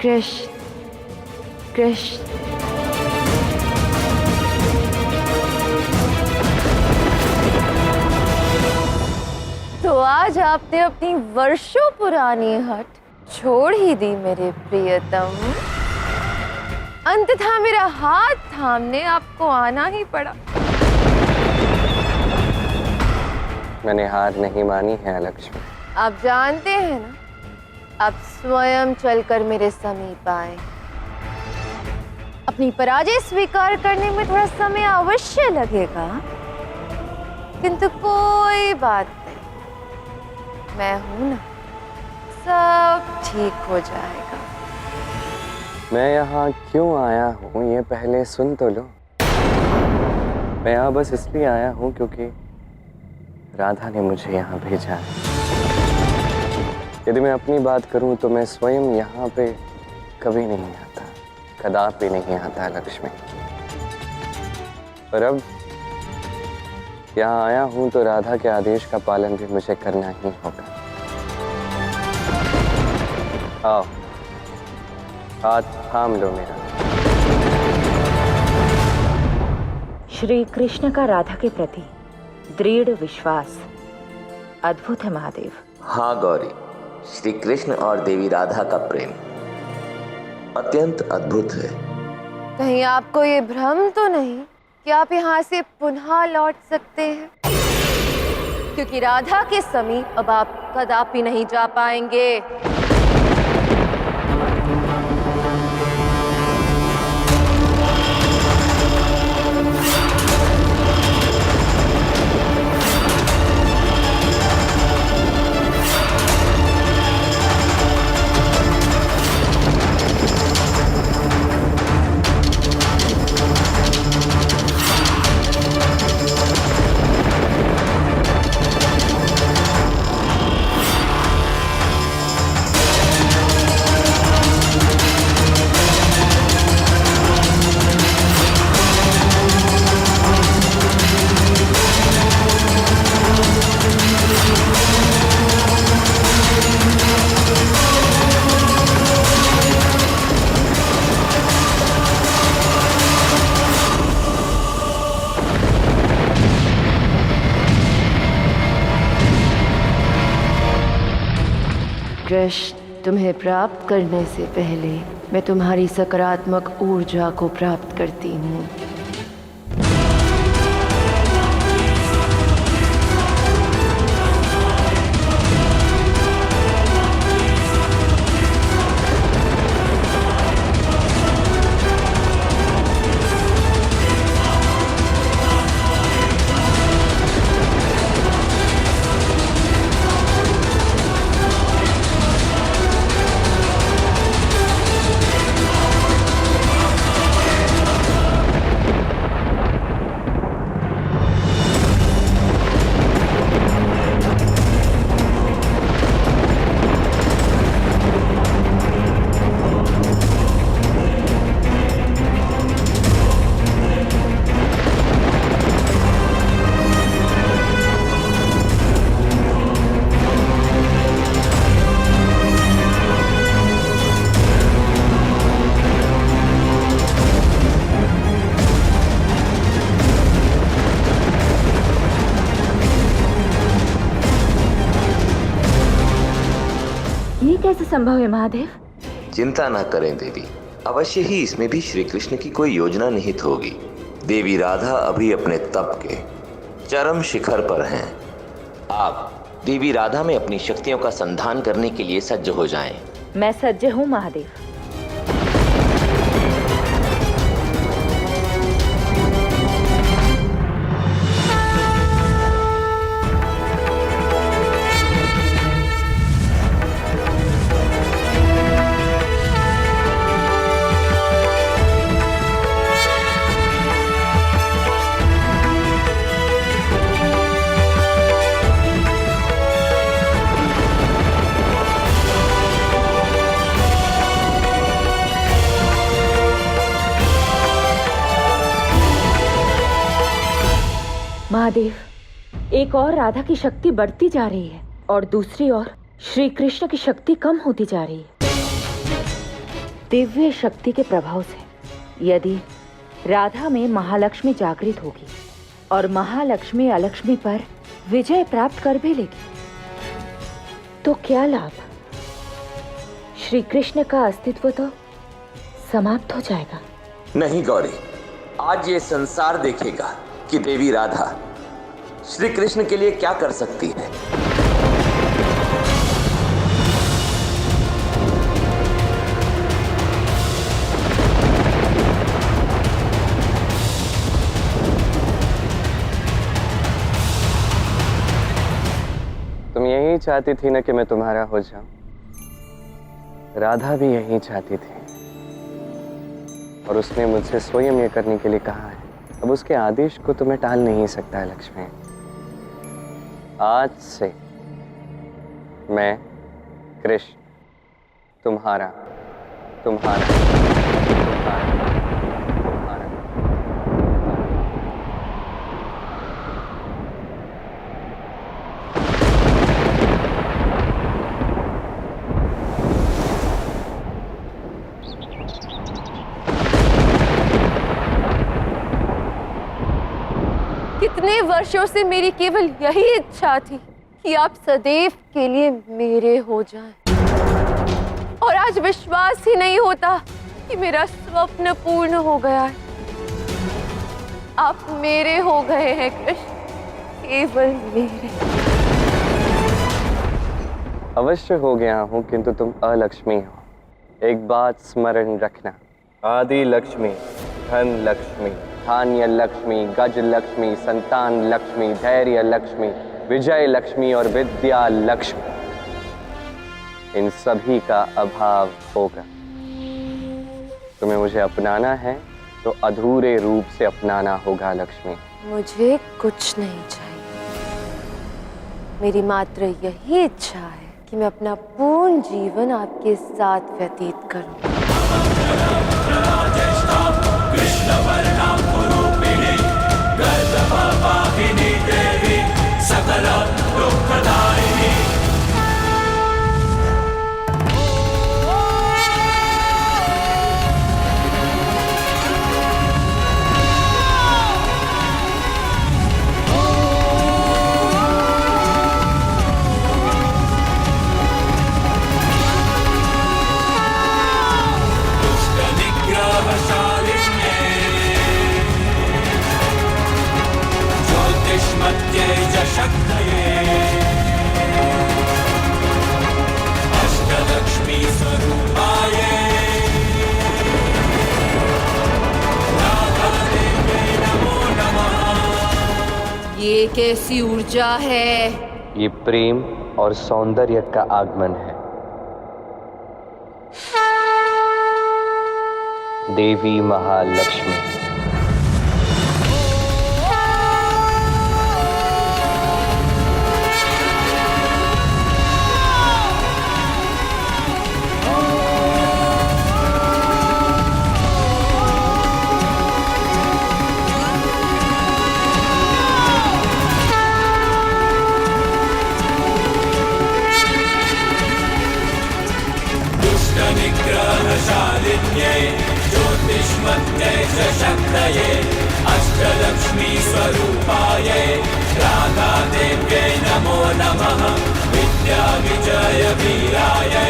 कृष्ण कृष्ण। तो आज आपने अपनी वर्षों पुरानी हट छोड़ ही दी मेरे प्रियतम। अंततः मेरा हाथ थामने आपको आना ही पड़ा। मैंने हार नहीं मानी है लक्ष्मी। आप जानते हैं ना, आप स्वयं चलकर मेरे समीप आए। अपनी पराजय स्वीकार करने में थोड़ा समय अवश्य लगेगा, किंतु कोई बात नहीं, मैं हूं ना, सब ठीक हो जाएगा। मैं यहाँ क्यों आया हूँ ये पहले सुन तो लो। मैं यहाँ बस इसलिए आया हूँ क्योंकि राधा ने मुझे यहाँ भेजा है। यदि मैं अपनी बात करूँ तो मैं स्वयं यहाँ पे कभी नहीं आता, कदापि नहीं आता लक्ष्मी। पर अब यहाँ आया हूँ तो राधा के आदेश का पालन भी मुझे करना ही होगा। आओ, हाथ थाम लो मेरा। श्री कृष्ण का राधा के प्रति दृढ़ विश्वास अद्भुत है महादेव। हाँ गौरी, श्री कृष्ण और देवी राधा का प्रेम अत्यंत अद्भुत है। कहीं आपको ये भ्रम तो नहीं कि आप यहाँ से पुनः लौट सकते हैं? क्योंकि राधा के समीप अब आप कदापि नहीं जा पाएंगे। कृष्ण, तुम्हें प्राप्त करने से पहले मैं तुम्हारी सकारात्मक ऊर्जा को प्राप्त करती हूँ। ये कैसे संभव है महादेव? चिंता न करें देवी, अवश्य ही इसमें भी श्री कृष्ण की कोई योजना निहित होगी। देवी राधा अभी अपने तप के चरम शिखर पर हैं। आप देवी राधा में अपनी शक्तियों का संधान करने के लिए सज्ज हो जाएं। मैं सज्ज हूँ महादेव। महादेव, एक और राधा की शक्ति बढ़ती जा रही है और दूसरी ओर श्री कृष्ण की शक्ति कम होती जा रही है। दिव्य शक्ति के प्रभाव से यदि राधा में महालक्ष्मी जागृत होगी और महालक्ष्मी अलक्ष्मी पर विजय प्राप्त कर भी लेगी, तो क्या लाभ? श्री कृष्ण का अस्तित्व तो समाप्त हो जाएगा। नहीं गौरी, आज ये संसार देखेगा कि देवी राधा श्री कृष्ण के लिए क्या कर सकती है। तुम यही चाहती थी ना कि मैं तुम्हारा हो जाऊं? राधा भी यही चाहती थी और उसने मुझसे स्वयं ये करने के लिए कहा है। अब उसके आदेश को तो मैं टाल नहीं सकता लक्ष्मी। आज से मैं कृष्ण तुम्हारा तुम्हारा तुम्हारा तुम्हारा। कितने वर्षों से मेरी केवल यही इच्छा थी कि आप सदैव के लिए मेरे हो जाएं। और आज विश्वास ही नहीं होता कि मेरा स्वप्न पूर्ण हो गया है। आप मेरे हो गए हैं कृष्ण, केवल मेरे। अवश्य हो गया हूं, किंतु तुम अलक्ष्मी हो। एक बात स्मरण रखना, आदि लक्ष्मी, धन लक्ष्मी, धान्य लक्ष्मी, गज लक्ष्मी, संतान लक्ष्मी, धैर्य लक्ष्मी, विजय लक्ष्मी और विद्या लक्ष्मी, इन सभी का अभाव होगा। तुम्हें मुझे अपनाना है तो अधूरे रूप से अपनाना होगा लक्ष्मी। मुझे कुछ नहीं चाहिए। मेरी मात्र यही इच्छा है कि मैं अपना पूर्ण जीवन आपके साथ व्यतीत करूं। ये कैसी ऊर्जा है? ये प्रेम और सौंदर्य का आगमन है। देवी महालक्ष्मी। अष्टलक्ष्मी स्वरूपाये राधा देव्यै नमो नमः। विद्या विजय वीराये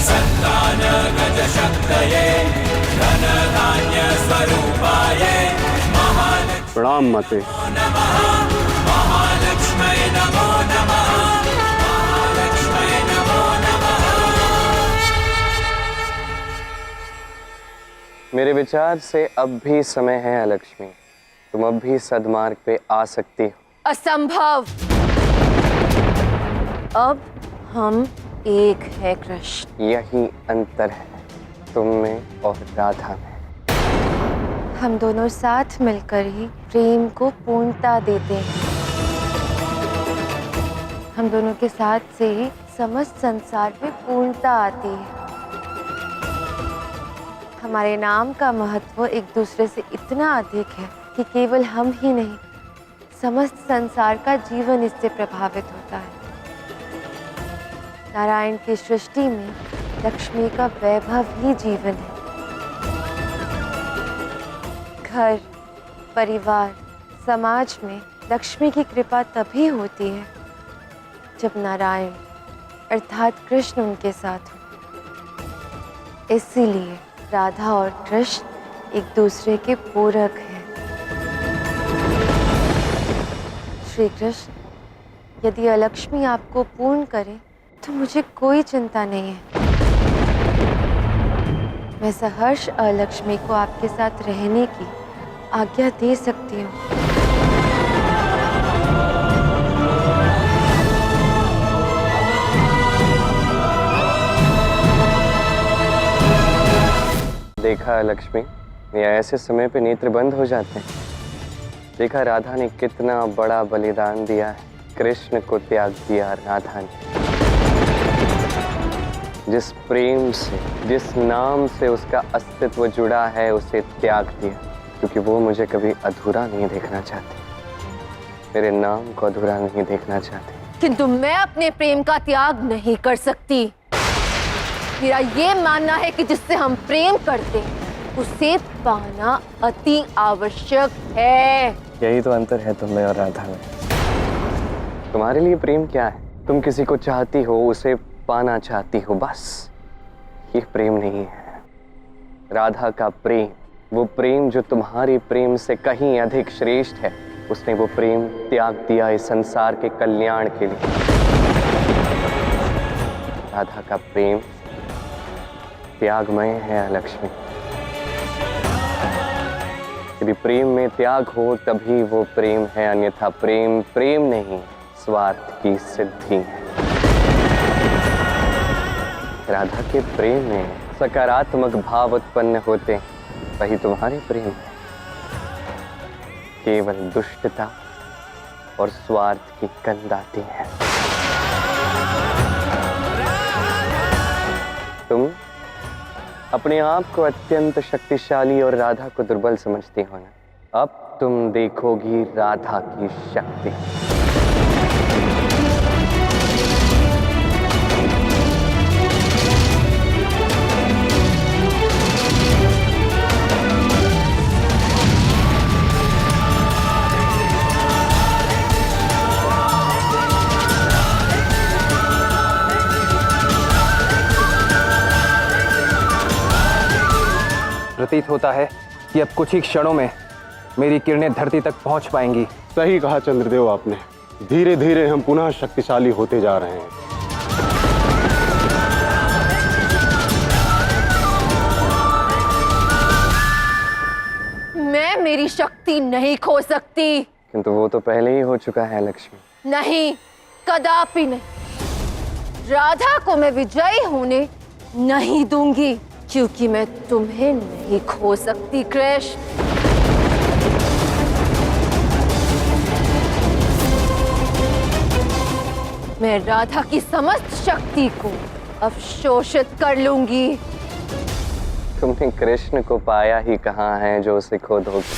संतान गज शक्तये धन धान्य स्वरूपाये महालक्ष्मी प्रणाम माते। नमः। महालक्ष्मी नमो नमः। महालक्ष्मी नमो नमः। मेरे विचार से अब भी समय है अलक्ष्मी, तुम अब भी सद्मार्ग पे आ सकती हो। असंभव। अब हम एक है कृष्ण। यही अंतर है तुम में और राधा में। हम दोनों साथ मिलकर ही प्रेम को पूर्णता देते हैं। हम दोनों के साथ से ही समस्त संसार में पूर्णता आती है। हमारे नाम का महत्व एक दूसरे से इतना अधिक है कि केवल हम ही नहीं, समस्त संसार का जीवन इससे प्रभावित होता है। नारायण की सृष्टि में लक्ष्मी का वैभव ही जीवन है। घर, परिवार, समाज में लक्ष्मी की कृपा तभी होती है जब नारायण अर्थात कृष्ण उनके साथ हो। इसीलिए राधा और कृष्ण एक दूसरे के पूरक हैं। श्री कृष्ण, यदि अलक्ष्मी आपको पूर्ण करे तो मुझे कोई चिंता नहीं है। मैं सहर्ष अलक्ष्मी को आपके साथ रहने की आज्ञा दे सकती हूँ। देखा लक्ष्मी, ये ऐसे समय पे नेत्र बंद हो जाते हैं। देखा राधा ने कितना बड़ा बलिदान दिया है, कृष्ण को त्याग दिया राधा ने। जिस प्रेम से, जिस नाम से उसका अस्तित्व जुड़ा है, उसे त्याग दिया, क्योंकि वो मुझे कभी अधूरा नहीं देखना चाहती, मेरे नाम को अधूरा नहीं देखना चाहती। किंतु मैं अपने प्रेम का त्याग नहीं कर सकती। मेरा ये मानना है कि जिससे हम प्रेम करते हैं उसे पाना अति आवश्यक है। यही तो अंतर है तुम में और राधा में। तुम्हारे लिए प्रेम क्या है? तुम किसी को चाहती हो, उसे पाना चाहती हो, बस। ये प्रेम नहीं है। राधा का प्रेम, वो प्रेम जो तुम्हारे प्रेम से कहीं अधिक श्रेष्ठ है, उसने वो प्रेम त्याग दिया इस संसार के कल्याण के लिए। राधा का प्रेम त्यागमय है लक्ष्मी। यदि प्रेम में त्याग हो तभी वो प्रेम है, अन्यथा प्रेम प्रेम नहीं, स्वार्थ की सिद्धि है। राधा के प्रेम में सकारात्मक भाव उत्पन्न होते, वही तुम्हारे प्रेम में केवल दुष्टता और स्वार्थ की गंध आती है। तुम अपने आप को अत्यंत शक्तिशाली और राधा को दुर्बल समझती हो ना? अब तुम देखोगी राधा की शक्ति। प्रतीत होता है कि अब कुछ ही क्षणों में मेरी किरणें धरती तक पहुंच पाएंगी। सही कहा चंद्रदेव आपने। धीरे धीरे हम पुनः शक्तिशाली होते जा रहे हैं। मैं मेरी शक्ति नहीं खो सकती। किंतु वो तो पहले ही हो चुका है लक्ष्मी। नहीं, कदापि नहीं। राधा को मैं विजयी होने नहीं दूंगी, क्योंकि मैं तुम्हें नहीं खो सकती कृष्ण। मैं राधा की समस्त शक्ति को अवशोषित कर लूंगी। तुमने कृष्ण को पाया ही कहाँ है जो उसे खो दोगे?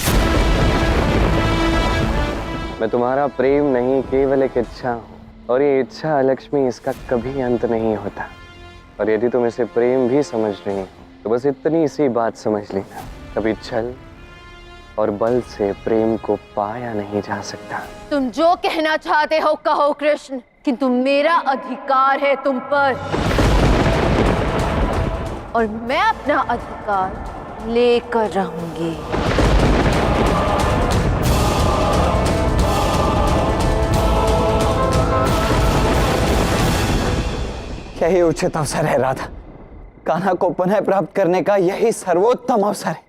मैं तुम्हारा प्रेम नहीं, केवल एक इच्छा हूँ, और ये इच्छा लक्ष्मी, इसका कभी अंत नहीं होता। और यदि तुम इसे प्रेम भी समझ रही हो तो बस इतनी सी बात समझ लेना, कभी छल और बल से प्रेम को पाया नहीं जा सकता। तुम जो कहना चाहते हो कहो कृष्ण, किंतु मेरा अधिकार है तुम पर, और मैं अपना अधिकार लेकर रहूंगी। यही उचित अवसर है राधा। कान्हा को पुनः प्राप्त करने का यही सर्वोत्तम अवसर है।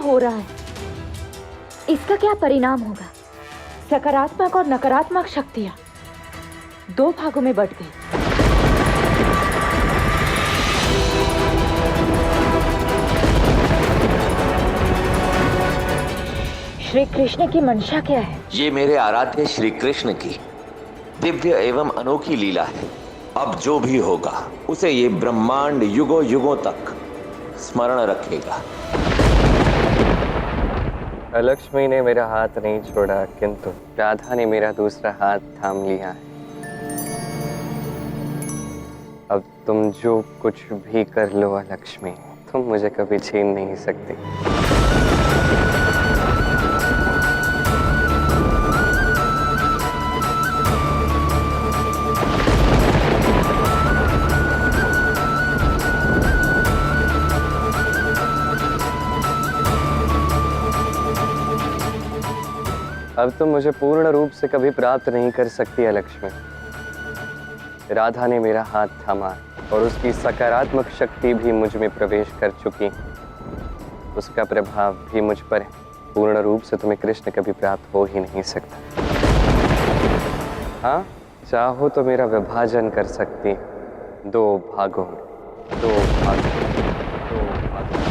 हो रहा है, इसका क्या परिणाम होगा? सकारात्मक और नकारात्मक शक्तियां दो भागों में बंट गई। श्री कृष्ण की मंशा क्या है? ये मेरे आराध्य श्री कृष्ण की दिव्य एवं अनोखी लीला है। अब जो भी होगा उसे ये ब्रह्मांड युगों युगों तक स्मरण रखेगा। लक्ष्मी ने मेरा हाथ नहीं छोड़ा, किंतु राधा ने मेरा दूसरा हाथ थाम लिया है। अब तुम जो कुछ भी कर लो लक्ष्मी, तुम मुझे कभी छीन नहीं सकती। अब तुम मुझे पूर्ण रूप से कभी प्राप्त नहीं कर सकती है लक्ष्मी। राधा ने मेरा हाथ थामा और उसकी सकारात्मक शक्ति भी मुझ में प्रवेश कर चुकी। उसका प्रभाव भी मुझ पर है। पूर्ण रूप से तुम्हें कृष्ण कभी प्राप्त हो ही नहीं सकता। हाँ, चाहो तो मेरा विभाजन कर सकती, दो भागों में, दो भागों में, दो भागों में।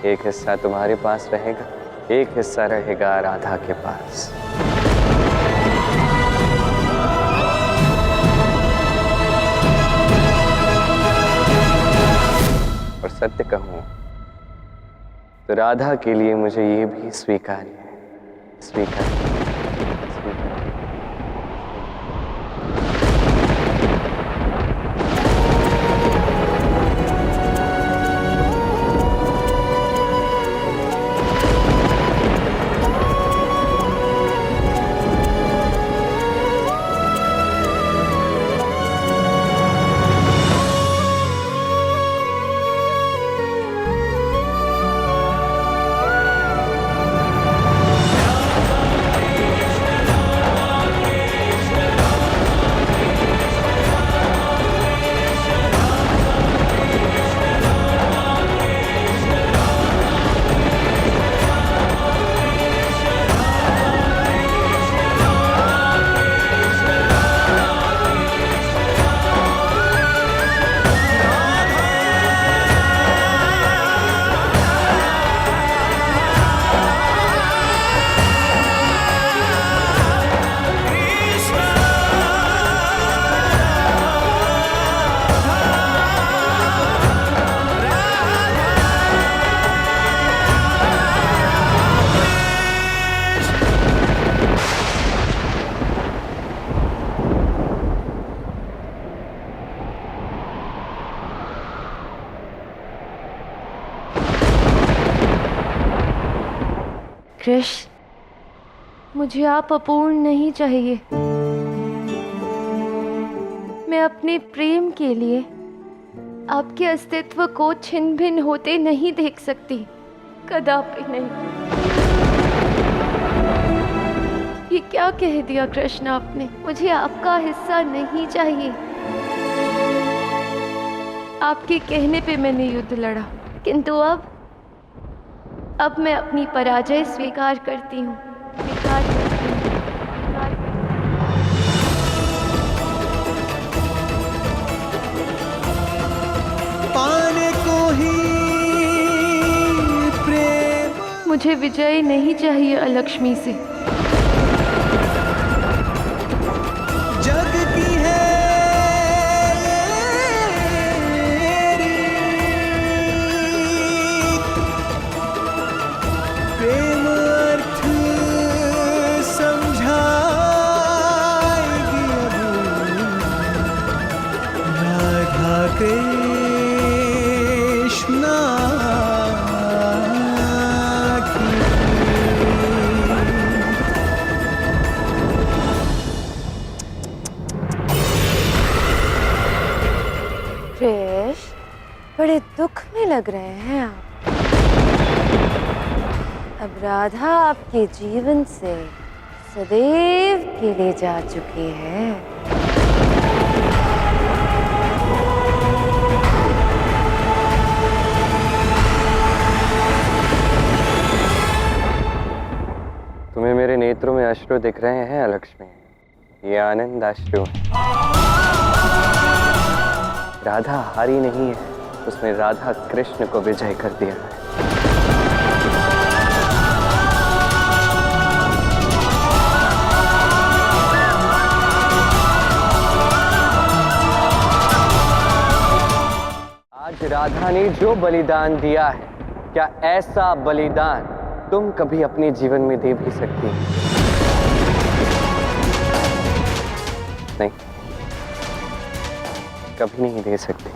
एक हिस्सा तुम्हारे पास रहेगा, एक हिस्सा रहेगा राधा के पास। और सत्य कहूं तो राधा के लिए मुझे ये भी स्वीकार्य है, स्वीकार्य, स्वीकार्य। कृष्ण, मुझे आप अपूर्ण नहीं चाहिए। मैं अपने प्रेम के लिए आपके अस्तित्व को छिन्न भिन्न होते नहीं देख सकती, कदापि नहीं। ये क्या कह दिया कृष्ण आपने? मुझे आपका हिस्सा नहीं चाहिए। आपके कहने पे मैंने युद्ध लड़ा, किंतु अब मैं अपनी पराजय स्वीकार करती हूँ, स्वीकार करती हूँ, स्वीकार करती हूँ। पाने को ही प्रेम। मुझे विजय नहीं चाहिए अलक्ष्मी से। जग की है प्रेम अर्थ समझाएगी अब राधा कृष्ण कृष्ण, बड़े दुख में लग रहे हैं आप। अब राधा आपके जीवन से सदैव के लिए जा चुकी है। तुम्हें मेरे नेत्रों में अश्रु दिख रहे हैं लक्ष्मी? ये आनंद अश्रु है। राधा हारी नहीं है, उसने राधा कृष्ण को विजय कर दिया है। आज राधा ने जो बलिदान दिया है, क्या ऐसा बलिदान तुम कभी अपने जीवन में दे भी सकती हो? नहीं, कभी नहीं दे सकती।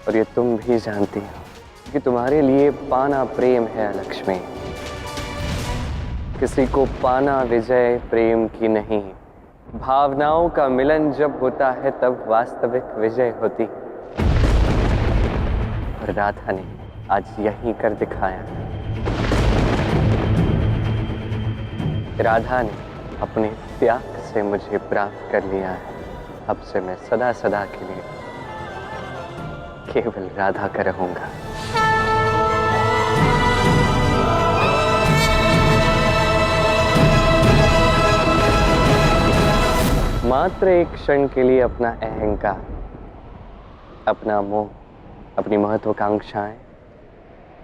और ये तुम भी जानती हो कि तुम्हारे लिए पाना प्रेम है लक्ष्मी। किसी को पाना विजय प्रेम की नहीं, भावनाओं का मिलन जब होता है तब वास्तविक विजय होती है। और राधा ने आज यही कर दिखाया। राधा ने अपने त्याग से मुझे प्राप्त कर लिया है। अब से मैं सदा सदा के लिए केवल राधा का रहूंगा। मात्र एक क्षण के लिए अपना अहंकार, अपना मोह, अपनी महत्वाकांक्षाएं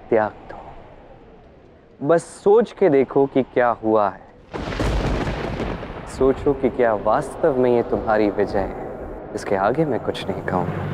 त्याग दो। बस सोच के देखो कि क्या हुआ है। सोचो कि क्या वास्तव में ये तुम्हारी विजय है। इसके आगे मैं कुछ नहीं कहूंगा।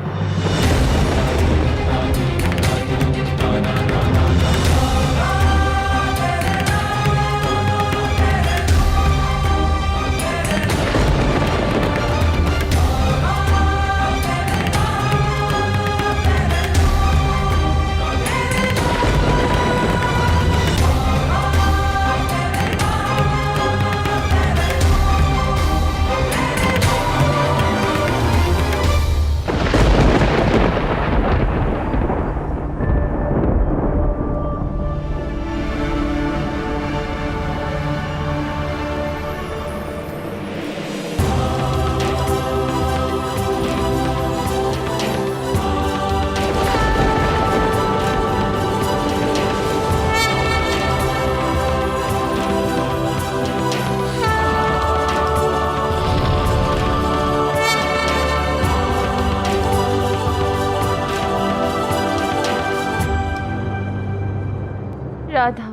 राधा,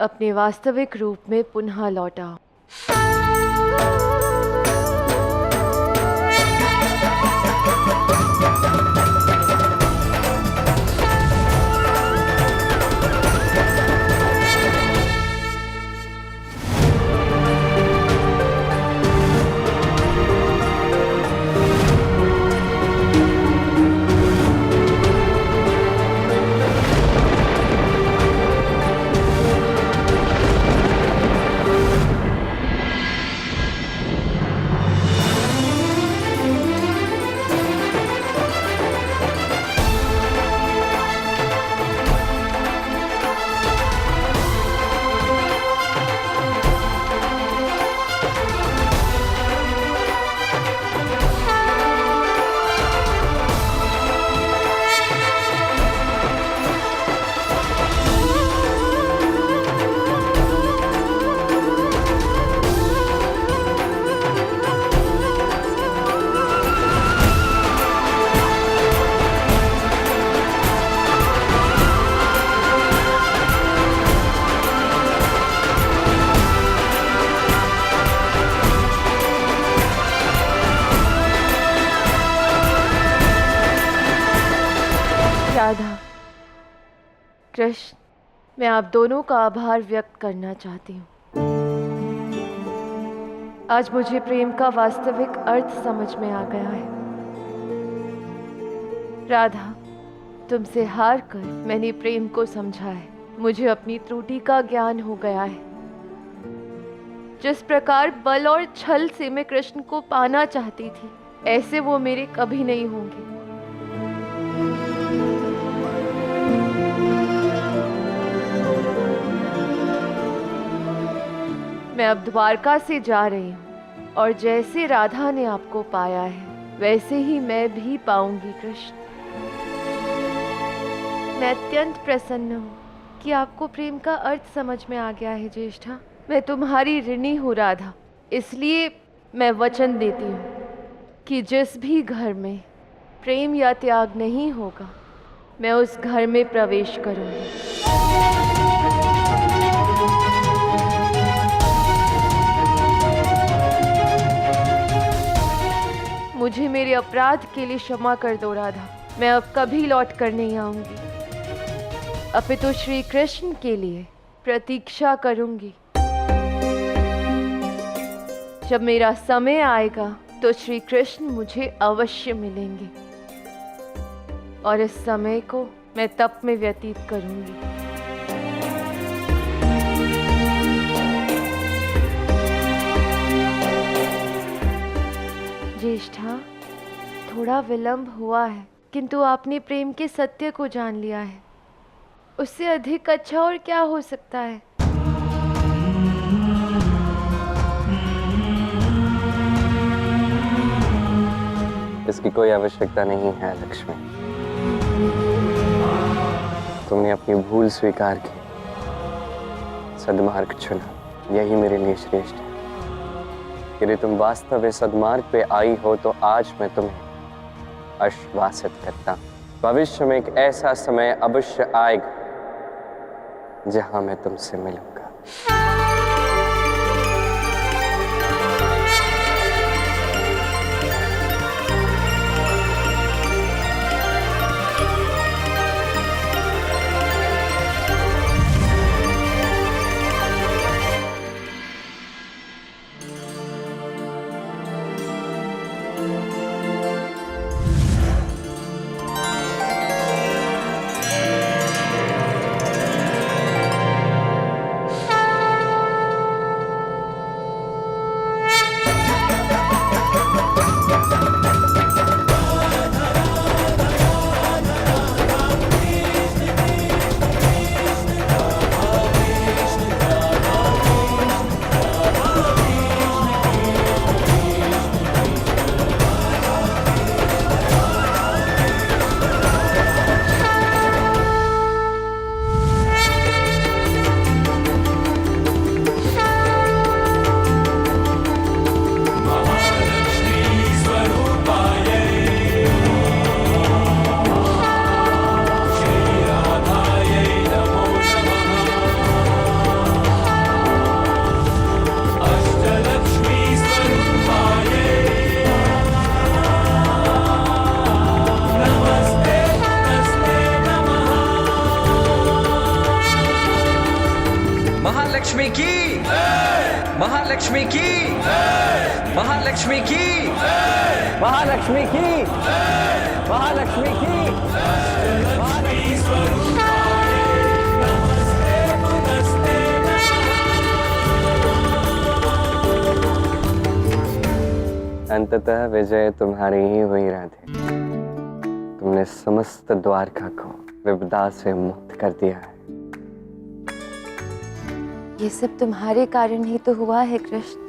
अपने वास्तविक रूप में पुनः लौटाओ। राधा, कृष्ण, मैं आप दोनों का आभार व्यक्त करना चाहती हूँ। आज मुझे प्रेम का वास्तविक अर्थ समझ में आ गया है। राधा, तुमसे हार कर मैंने प्रेम को समझा है। मुझे अपनी त्रुटि का ज्ञान हो गया है। जिस प्रकार बल और छल से मैं कृष्ण को पाना चाहती थी, ऐसे वो मेरे कभी नहीं होंगे। मैं अब द्वारका से जा रही हूँ और जैसे राधा ने आपको पाया है वैसे ही मैं भी पाऊंगी कृष्ण। मैं अत्यंत प्रसन्न हूँ कि आपको प्रेम का अर्थ समझ में आ गया है ज्येष्ठा। मैं तुम्हारी ऋणी हूँ राधा, इसलिए मैं वचन देती हूँ कि जिस भी घर में प्रेम या त्याग नहीं होगा मैं उस घर में प्रवेश करूँगी। मुझे मेरे अपराध के लिए क्षमा कर दो राधा। मैं अब कभी लौट कर नहीं आऊंगी, अपितु श्री कृष्ण के लिए प्रतीक्षा करूंगी। जब मेरा समय आएगा तो श्री कृष्ण मुझे अवश्य मिलेंगे और इस समय को मैं तप में व्यतीत करूंगी। ज्येष्ठा, थोड़ा विलंब हुआ है किंतु आपने प्रेम के सत्य को जान लिया है। उससे अधिक अच्छा और क्या हो सकता है। इसकी कोई आवश्यकता नहीं है लक्ष्मी। तुमने अपनी भूल स्वीकार की, सद्मार्ग चुना, यही मेरे लिए श्रेष्ठ है। यदि तुम वास्तव में सद्मार्ग पे आई हो तो आज मैं तुम्हें आश्वासित करता, भविष्य में एक ऐसा समय अवश्य आएगा जहां मैं तुमसे मिलूंगा। महालक्ष्मी की, महालक्ष्मी की, महालक्ष्मी की, महालक्ष्मी की, महालक्ष्मी की, अंततः विजय तुम्हारी ही हुई राधे। तुमने समस्त द्वारका को विपदा से मुक्त कर दिया है। ये सब तुम्हारे कारण ही तो हुआ है कृष्ण।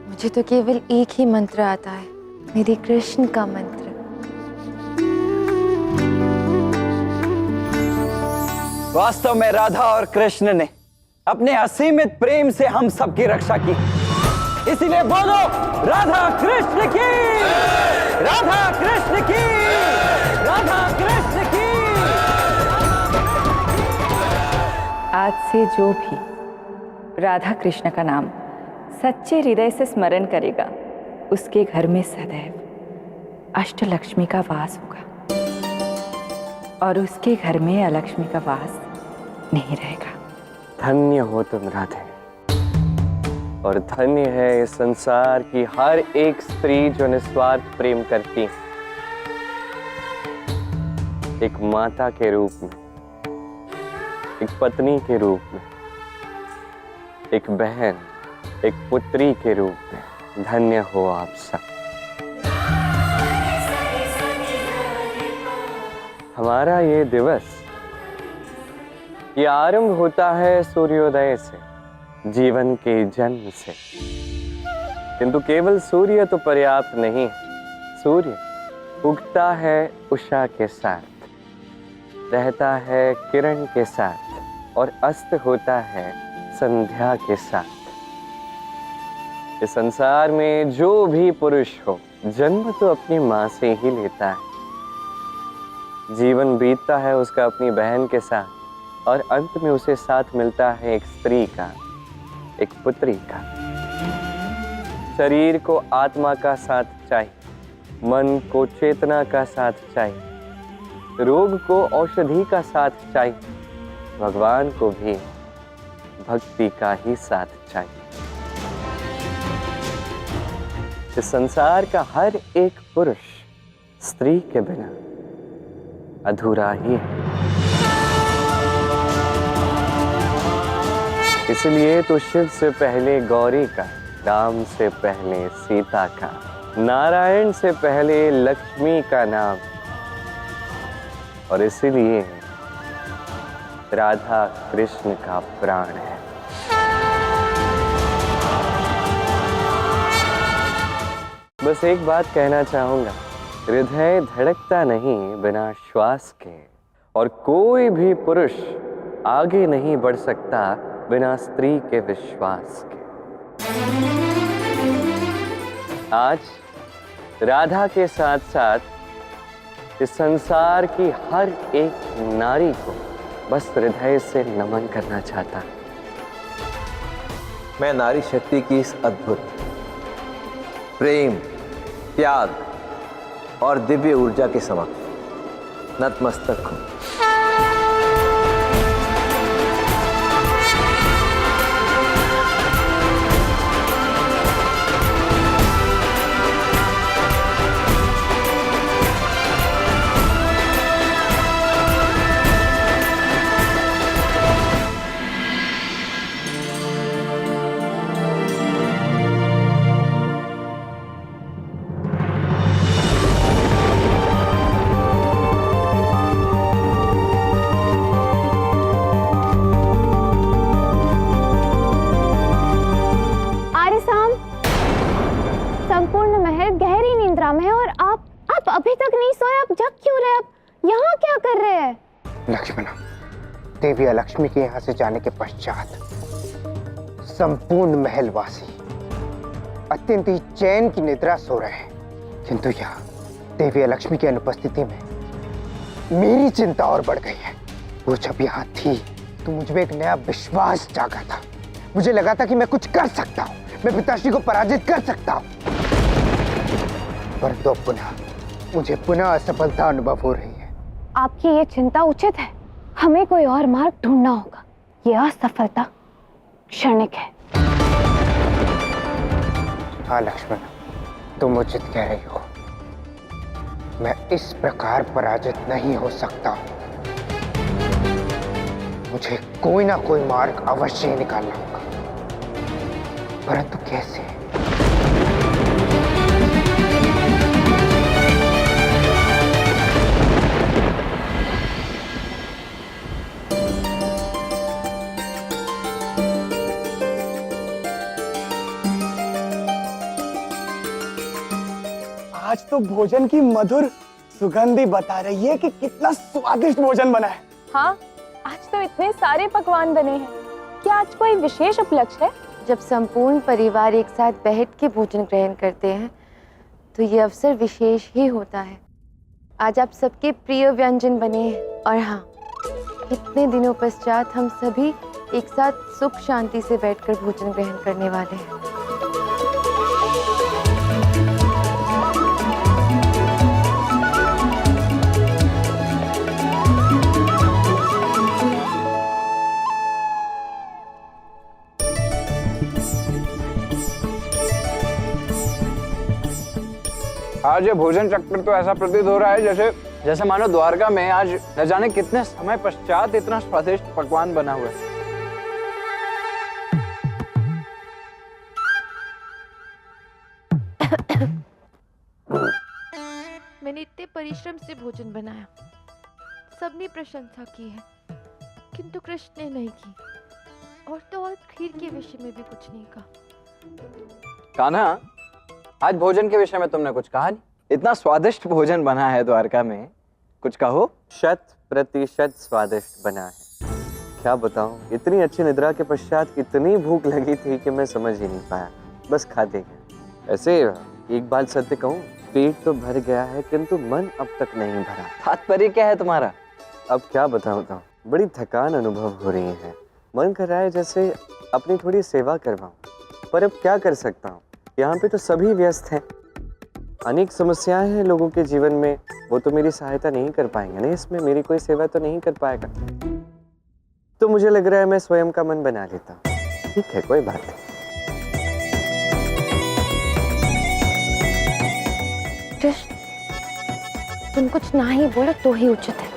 मुझे तो केवल एक ही मंत्र आता है, मेरे कृष्ण का मंत्र। वास्तव में राधा और कृष्ण ने अपने असीमित प्रेम से हम सबकी रक्षा की। इसीलिए बोलो राधा कृष्ण की, राधा कृष्ण की, राधा कृष्ण की। आज से जो भी राधा कृष्ण का नाम सच्चे हृदय से स्मरण करेगा उसके घर में सदैव अष्टलक्ष्मी का वास होगा और उसके घर में अलक्ष्मी का वास नहीं रहेगा। धन्य हो तुम राधे, और धन्य है इस संसार की हर एक स्त्री जो निस्वार्थ प्रेम करती है, एक माता के रूप में, एक पत्नी के रूप में, एक बहन, एक पुत्री के रूप में। धन्य हो आप सब। हमारा ये दिवस, ये आरंभ होता है सूर्योदय से जीवन के जन्म से। किंतु केवल सूर्य तो पर्याप्त नहीं है। सूर्य उगता है उषा के साथ, रहता है किरण के साथ और अस्त होता है संध्या के साथ। इस संसार में जो भी पुरुष हो, जन्म तो अपनी माँ से ही लेता है। जीवन बीतता है उसका अपनी बहन के साथ और अंत में उसे साथ मिलता है एक स्त्री का, एक पुत्री का। शरीर को आत्मा का साथ चाहिए, मन को चेतना का साथ चाहिए, रोग को औषधि का साथ चाहिए, भगवान को भी भक्ति का ही साथ चाहिए। इस संसार का हर एक पुरुष स्त्री के बिना अधूरा ही है। इसलिए तो शिव से पहले गौरी का, राम से पहले सीता का, नारायण से पहले लक्ष्मी का नाम, और इसीलिए राधा कृष्ण का प्राण है। बस एक बात कहना चाहूंगा, हृदय धड़कता नहीं बिना श्वास के, और कोई भी पुरुष आगे नहीं बढ़ सकता बिना स्त्री के विश्वास के। आज राधा के साथ साथ इस संसार की हर एक नारी को बस हृदय से नमन करना चाहता। मैं नारी शक्ति की इस अद्भुत प्रेम, त्याग और दिव्य ऊर्जा के समक्ष नतमस्तक हूं। संपूर्ण महल गहरी निद्रा में है और आप अभी तक नहीं सोए। आप जग क्यों रहे? आप यहाँ क्या कर रहे हैं? लक्ष्मण, देवी लक्ष्मी के यहाँ से जाने के पश्चात संपूर्ण महलवासी अत्यंत ही चैन की निद्रा सो रहे हैं, किंतु यहाँ देवी लक्ष्मी की अनुपस्थिति में मेरी चिंता और बढ़ गई है। वो जब यहाँ थी तो मुझे एक नया विश्वास जागा था। मुझे लगा था कि मैं कुछ कर सकता हूँ, मैं पिताश्री को पराजित कर सकता हूँ, परंतु अब मुझे पुनः असफलता अनुभव हो रही है। आपकी ये चिंता उचित है। हमें कोई और मार्ग ढूंढना होगा। ये असफलता क्षणिक है। हाँ लक्ष्मण, तुम उचित कह रही हो। मैं इस प्रकार पराजित नहीं हो सकता। मुझे कोई ना कोई मार्ग अवश्य ही निकालना होगा, परंतु कैसे? आज तो भोजन की मधुर सुगंधी बता रही है कि कितना स्वादिष्ट भोजन बना है। हाँ, आज तो इतने सारे पकवान बने हैं। क्या आज कोई विशेष उपलक्ष्य है? जब संपूर्ण परिवार एक साथ बैठ के भोजन ग्रहण करते हैं तो ये अवसर विशेष ही होता है। आज आप सबके प्रिय व्यंजन बने हैं और हाँ, इतने दिनों पश्चात हम सभी एक साथ सुख शांति से बैठकर भोजन ग्रहण करने वाले हैं। आज ये भोजन चक्कर तो ऐसा प्रतीत हो रहा है जैसे मानो द्वारका में आज न जाने कितने समय पश्चात इतना स्वादिष्ट पकवान बना हुआ है। मैंने इतने परिश्रम से भोजन बनाया, सबने प्रशंसा की है, किंतु कृष्ण ने नहीं की। और खीर के विषय में भी कुछ नहीं कहा। कान्हा, आज भोजन के विषय में तुमने कुछ कहा नहीं। इतना स्वादिष्ट भोजन बना है द्वारका में, कुछ कहो। 100% स्वादिष्ट बना है। क्या बताऊं, इतनी अच्छी निद्रा के पश्चात इतनी भूख लगी थी कि मैं समझ ही नहीं पाया, बस खाते गया। ऐसे एक बात सत्य कहूं, पेट तो भर गया है किंतु मन अब तक नहीं भरा। तात्पर्य क्या है तुम्हारा? अब क्या बताऊं, बड़ी थकान अनुभव हो रही है। मन कर रहा है जैसे अपनी थोड़ी सेवा करवाऊं, पर अब क्या कर सकता हूँ, यहाँ पे तो सभी व्यस्त हैं। अनेक समस्याएं हैं लोगों के जीवन में, वो तो मेरी सहायता नहीं कर पाएंगे ना, इसमें मेरी कोई सेवा तो नहीं कर पाएगा। तो मुझे लग रहा है मैं स्वयं का मन बना लेता हूँ। ठीक है, कोई बात नहीं। कृष्ण, तुम कुछ ना ही बोलो तो ही उचित है।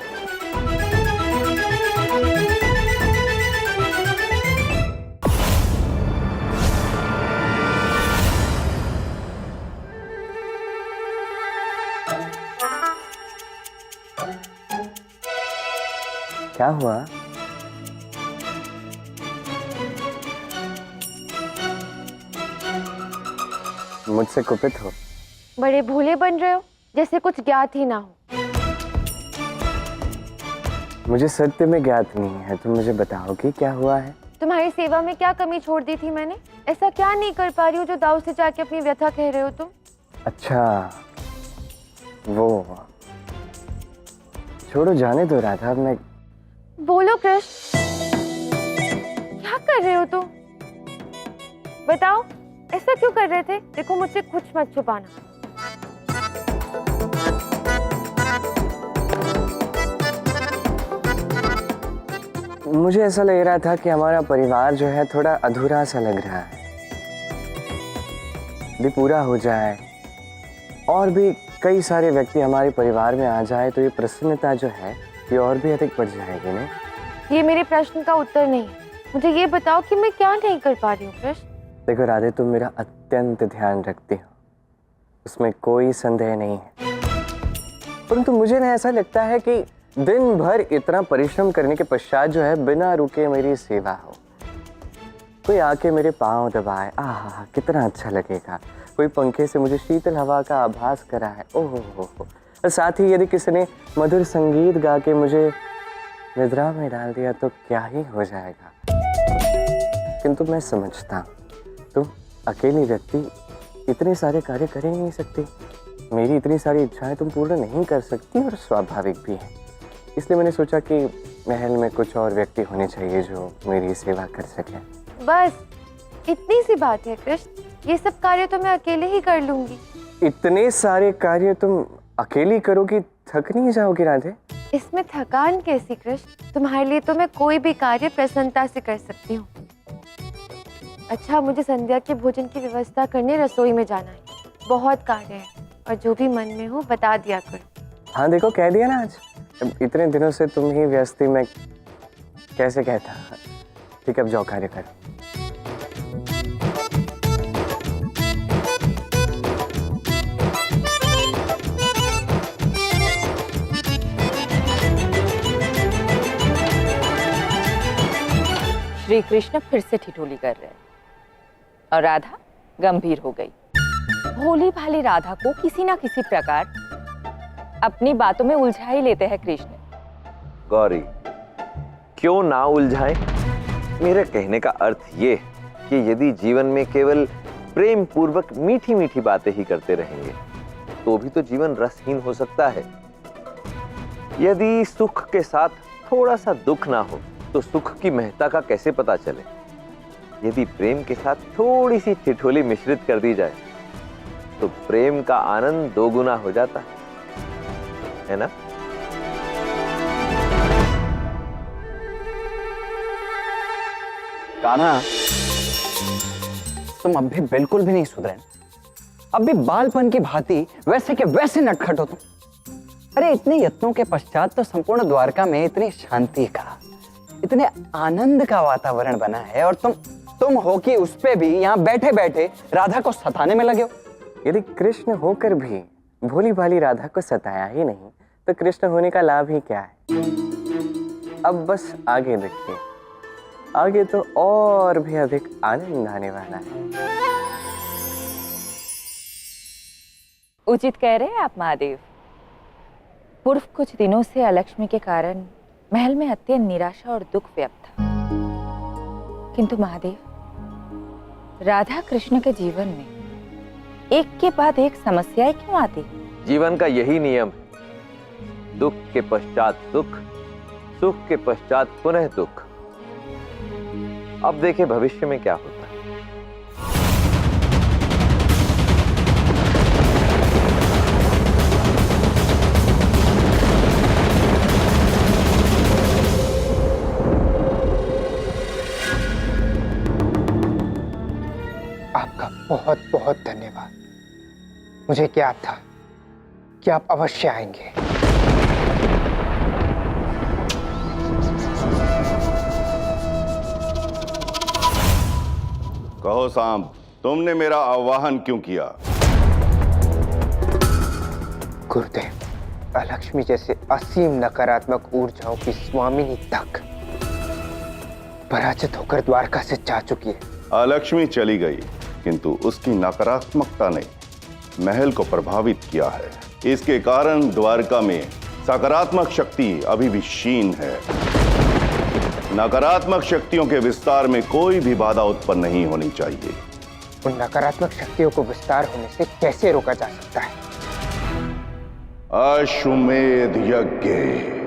क्या हुआ? मुझसे कुपित हो? बड़े भोले बन रहे हो, जैसे कुछ ज्ञात ही ना हो। मुझे सत्य में ज्ञात नहीं है, तुम मुझे बताओ कि क्या हुआ है। तुम्हारी सेवा में क्या कमी छोड़ दी थी मैंने? ऐसा क्या नहीं कर पा रही हो जो दाऊ से जाके अपनी व्यथा कह रहे हो तुम? अच्छा, वो छोड़ो, जाने दो राधा। मैं बोलो कृष्ण, क्या कर रहे हो तुम? बताओ, ऐसा क्यों कर रहे थे? देखो, मुझसे कुछ मत छुपाना। मुझे ऐसा लग रहा था कि हमारा परिवार जो है थोड़ा अधूरा सा लग रहा है, भी पूरा हो जाए और भी कई सारे व्यक्ति हमारे परिवार में आ जाए तो ये प्रसन्नता जो है ये और भी अधिक बढ़ जाएगी ना। ये मेरे प्रश्न का उत्तर नहीं है। मुझे ये बताओ कि मैं क्या नहीं कर पा रही हूँ कृष्ण? देखो राधे, तुम मेरा अत्यंत ध्यान रखती हो, उसमें कोई संदेह नहीं है, परंतु मुझे ना ऐसा लगता है कि दिन भर इतना परिश्रम करने के पश्चात जो है बिना रुके मेरी सेवा हो, कोई आके मेरे पाँव दबाए, आहा कितना अच्छा लगेगा। कोई पंखे से मुझे शीतल हवा का आभास करा है, ओहो हो। और साथ ही यदि किसी ने मधुर संगीत गा के मुझे निद्रा में डाल दिया तो क्या ही हो जाएगा। किंतु मैं समझता हूँ तुम अकेली व्यक्ति इतने सारे कार्य कर ही नहीं सकती, मेरी इतनी सारी इच्छाएं तुम पूर्ण नहीं कर सकती और स्वाभाविक भी है। इसलिए मैंने सोचा कि महल में कुछ और व्यक्ति होने चाहिए जो मेरी सेवा कर सके। बस इतनी सी बात है कृष्ण, ये सब कार्य तो मैं अकेले ही कर लूंगी। इतने सारे कार्य तुम अकेली करोगी, थक नहीं जाओगी राधे? इसमें थकान कैसी कृष्ण? तुम्हारे लिए तो मैं कोई भी कार्य प्रसन्नता से कर सकती हूँ। अच्छा, मुझे संध्या के भोजन की व्यवस्था करने रसोई में जाना है, बहुत कार्य है, और जो भी मन में हो बता दिया करो। हाँ देखो, कह दिया ना आज। इतने दिनों से तुम ही व्यस्त थी, मैं कैसे कहता। ठीक है, अब जाओ कार्य करो। श्री कृष्ण फिर से ठिठोली कर रहे हैं और राधा गंभीर हो गई। भोली भाली राधा को किसी ना किसी प्रकार अपनी बातों में उलझा ही लेते हैं कृष्ण। गौरी, क्यों ना उलझाएं? मेरे कहने का अर्थ ये कि यदि जीवन में केवल प्रेम पूर्वक मीठी मीठी बातें ही करते रहेंगे तो भी तो जीवन रसहीन हो सकता है। यदि सुख के साथ थोड़ा सा दुख ना हो तो सुख की महत्ता का कैसे पता चले? यदि प्रेम के साथ थोड़ी सी ठिठोली मिश्रित कर दी जाए तो प्रेम का आनंद दोगुना हो जाता है ना? कान्हा, तुम अब भी बिल्कुल भी नहीं सुधरे। अब भी बालपन की भांति वैसे के वैसे नटखट हो तुम। अरे इतने यत्नों के पश्चात तो संपूर्ण द्वारका में इतनी शांति का, इतने आनंद का वातावरण बना है, और तुम हो कि उस पे भी यहाँ बैठे बैठे राधा को सताने में लगे हो। यदि कृष्ण होकर भी भोली भाली राधा को सताया ही नहीं तो कृष्ण होने का लाभ ही क्या है? अब बस आगे देखिए, आगे तो और भी अधिक आनंद आने वाला है। उचित कह रहे हैं आप महादेव। पूर्व कुछ दिनों से अलक्ष्मी के कारण महल में अत्यंत निराशा और दुख व्याप्त था। किंतु महादेव, राधा कृष्ण के जीवन में एक के बाद एक समस्याएं क्यों आती? जीवन का यही नियम है, दुख के पश्चात सुख, सुख के पश्चात पुनः दुख। अब देखें भविष्य में क्या होता है। आपका बहुत बहुत धन्यवाद। मुझे क्या था कि आप अवश्य आएंगे। कहो सांब, तुमने मेरा आह्वान क्यों किया? गुरुदेव, अलक्ष्मी जैसे असीम नकारात्मक ऊर्जाओं की स्वामिनी तक पराजित होकर द्वारका से जा चुकी है। अलक्ष्मी चली गई, किंतु उसकी नकारात्मकता ने महल को प्रभावित किया है। इसके कारण द्वारका में सकारात्मक शक्ति अभी भी क्षीण है। नकारात्मक शक्तियों के विस्तार में कोई भी बाधा उत्पन्न नहीं होनी चाहिए। उन नकारात्मक शक्तियों को विस्तार होने से कैसे रोका जा सकता है? अश्वमेध यज्ञ।